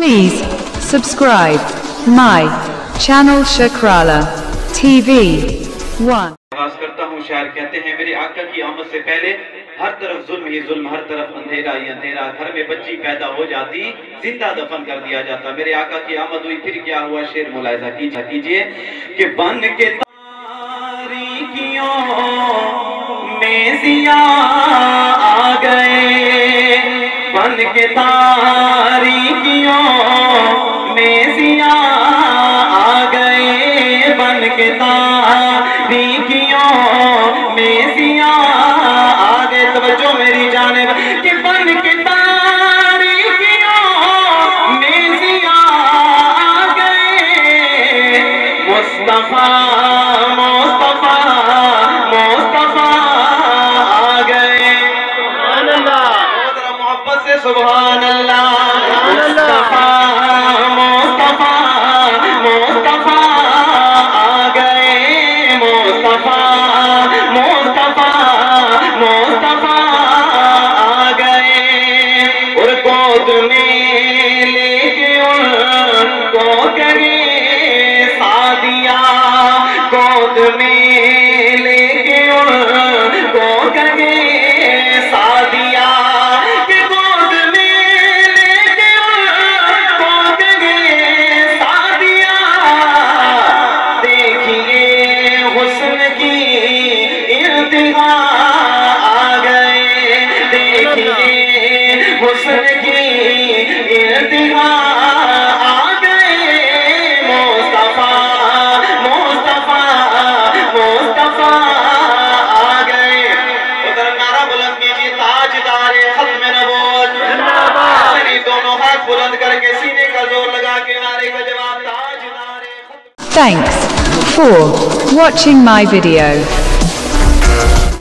Please subscribe my channel Shakrala TV1. آغاز کرتا ہوں. شاعر کہتے ہیں میرے آقا کی آمد سے پہلے ہر طرف ظلم ہی ظلم، ہر طرف اندھیرا ہی اندھیرا، گھر میں بچی پیدا ہو جاتی زندہ دفن کر دیا جاتا. میرے آقا کی آمد ہوئی، پھر کیا ہوا شعر ملاحظہ کیجئے کہ بن کے تاریکیوں میں ضیاء آ گئے، بن کے تاریکیوں میں ضیاء آ گئے، بن کے تاریکیوں میں ضیاء آ گئے. توجہ میری جانب کہ بن کے تاریکیوں میں ضیاء آ گئے، مصطفیٰ مصطفیٰ مصطفیٰ آ گئے. سبحان اللہ، ذرا محبت سے سبحان اللہ. مصطفیٰ مصطفیٰ مصطفیٰ آ گئے، مصطفیٰ مصطفیٰ مصطفیٰ آ گئے. اور گود میں لے کے ان کو کہیں سعدیہ، گود میں لے کے ان کو کہیں سعدیہ، کہ گود میں لے کے ان کو کہیں سعدیہ. دیکھیے حسن کی انتہا آ گئے، دیکھیے حسن کی انتہا آ گئے. مصطفیٰ مصطفیٰ مصطفیٰ آ گئے. ادھر نعرہ بلند کیجیے تاجدار ختم نبوت زندہ باد. دونوں ہاتھ بلند کر کے سینے کا زور لگا کے نعرے کا جواب تاجدار ختم. Thanks for watching my video.